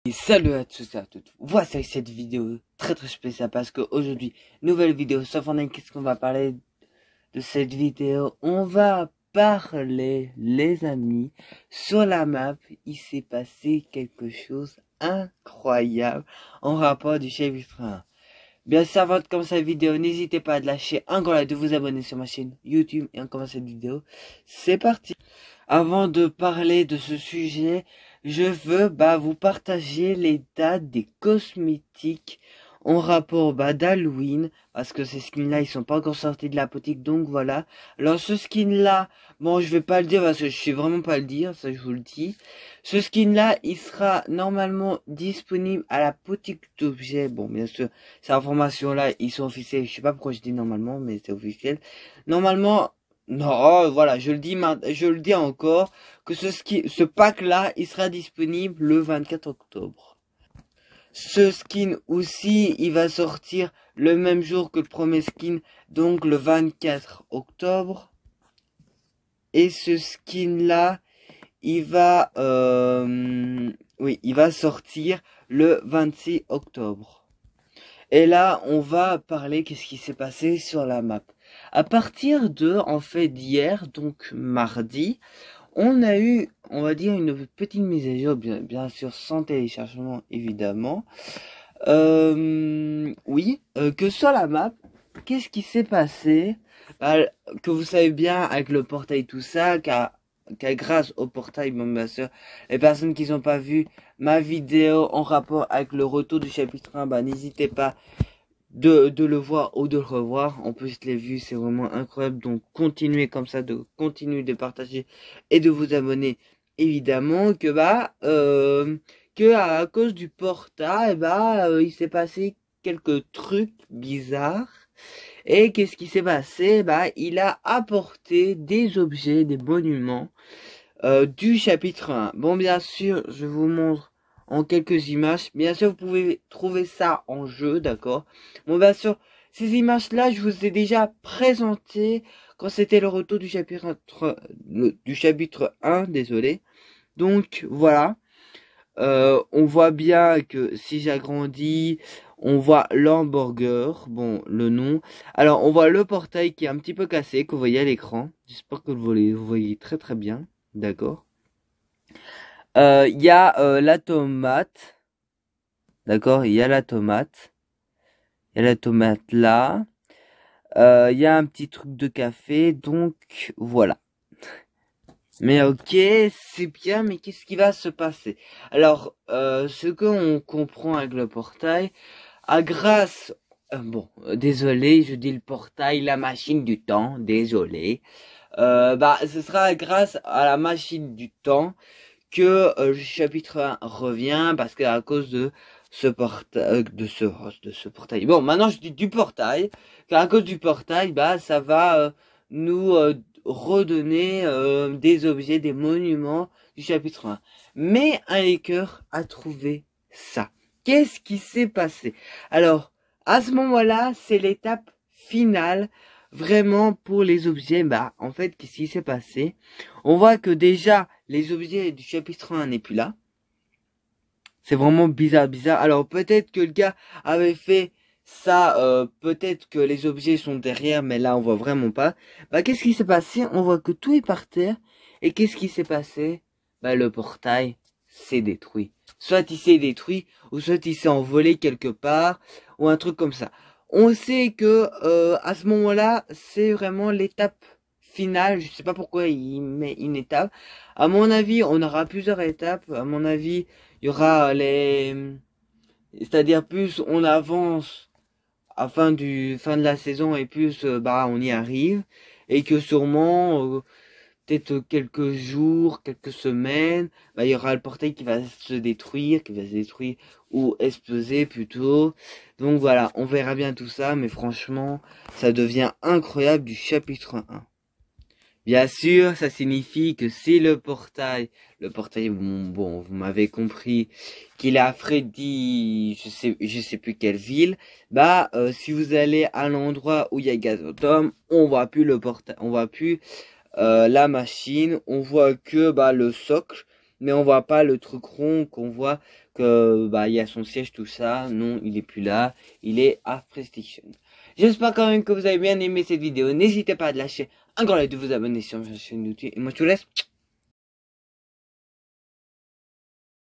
Et salut à tous et à toutes. Voici cette vidéo très spéciale parce qu'aujourd'hui, nouvelle vidéo sur Fortnite. Qu'est-ce qu'on va parler de cette vidéo? On va parler, les amis, sur la map, il s'est passé quelque chose incroyable en rapport du chapitre 1. Bien sûr, avant de commencer la vidéo, n'hésitez pas à lâcher un grand like, de vous abonner sur ma chaîne YouTube et on commence cette vidéo. C'est parti. Avant de parler de ce sujet, je veux vous partager les dates des cosmétiques en rapport d'Halloween, parce que ces skins là ils sont pas encore sortis de la boutique, donc voilà. Alors ce skin là, bon je vais pas le dire parce que je sais vraiment pas le dire, ça je vous le dis. Ce skin là il sera normalement disponible à la boutique d'objets. Bon bien sûr ces informations là ils sont officielles, je sais pas pourquoi je dis normalement mais c'est officiel. Normalement non, voilà, je le dis encore, que ce pack-là, il sera disponible le 24 octobre. Ce skin aussi, il va sortir le même jour que le premier skin, donc le 24 octobre. Et ce skin-là, il va sortir le 26 octobre. Et là, on va parler qu'est-ce qui s'est passé sur la map. À partir d'hier, donc mardi, on a eu, on va dire, une petite mise à jour, bien sûr, sans téléchargement, évidemment. Que sur la map, qu'est-ce qui s'est passé? Que vous savez bien, avec le portail, tout ça, grâce au portail, bien sûr, les personnes qui n'ont pas vu ma vidéo en rapport avec le retour du chapitre 1, n'hésitez pas de le voir ou de le revoir. En plus les vues c'est vraiment incroyable, donc continuez comme ça, continuer de partager et de vous abonner, évidemment. Que à cause du portail il s'est passé quelques trucs bizarres. Et qu'est-ce qui s'est passé? Il a apporté des objets, des monuments du chapitre 1. Bon, bien sûr, je vous montre en quelques images. Bien sûr, vous pouvez trouver ça en jeu, d'accord? Bon, bien sûr, ces images-là, je vous ai déjà présenté quand c'était le retour du chapitre 1, désolé. Donc, voilà. On voit bien que si j'agrandis, on voit l'hamburger, bon, le nom. Alors, on voit le portail qui est un petit peu cassé, que vous voyez à l'écran. J'espère que vous voyez très très bien, d'accord. Il y a la tomate, d'accord, il y a la tomate. Il y a la tomate là. Il y a un petit truc de café, donc voilà. Mais ok, c'est bien, mais qu'est-ce qui va se passer? Alors, ce qu'on comprend avec le portail, désolé, je dis le portail, la machine du temps, désolé. Ce sera grâce à la machine du temps que le chapitre 1 revient, parce qu'à cause de ce portail, de ce portail. Bon, maintenant je dis du portail, qu'à cause du portail, ça va nous redonner des objets, des monuments du chapitre 1. Mais un hacker a trouvé ça. Qu'est-ce qui s'est passé? Alors, à ce moment-là, c'est l'étape finale, vraiment pour les objets. En fait, qu'est-ce qui s'est passé? On voit que déjà, les objets du chapitre 1 n'est plus là. C'est vraiment bizarre. Alors, peut-être que le gars avait fait ça, peut-être que les objets sont derrière, mais là, on voit vraiment pas. Qu'est-ce qui s'est passé? On voit que tout est par terre. Et qu'est-ce qui s'est passé? Le portail s'est détruit. Soit il s'est détruit, ou soit il s'est envolé quelque part, ou un truc comme ça. On sait que à ce moment-là, c'est vraiment l'étape finale. Je sais pas pourquoi il met une étape. À mon avis, on aura plusieurs étapes. À mon avis, il y aura c'est-à-dire plus on avance à fin de la saison et plus on y arrive, et que sûrement peut-être quelques jours, quelques semaines, il y aura le portail qui va se détruire, ou exploser plutôt. Donc voilà, on verra bien tout ça, mais franchement, ça devient incroyable du chapitre 1. Bien sûr, ça signifie que si le portail, bon, vous m'avez compris, qu'il est à Freddy, je sais plus quelle ville, si vous allez à l'endroit où il y a Gazotome, on voit plus le portail, on voit plus la machine, on voit que le socle, mais on voit pas le truc rond qu'on voit que bah il y a son siège, tout ça. Non, il est plus là, il est à PlayStation. J'espère quand même que vous avez bien aimé cette vidéo. N'hésitez pas à lâcher un grand like, de vous abonner sur ma chaîne YouTube. Et moi je vous laisse.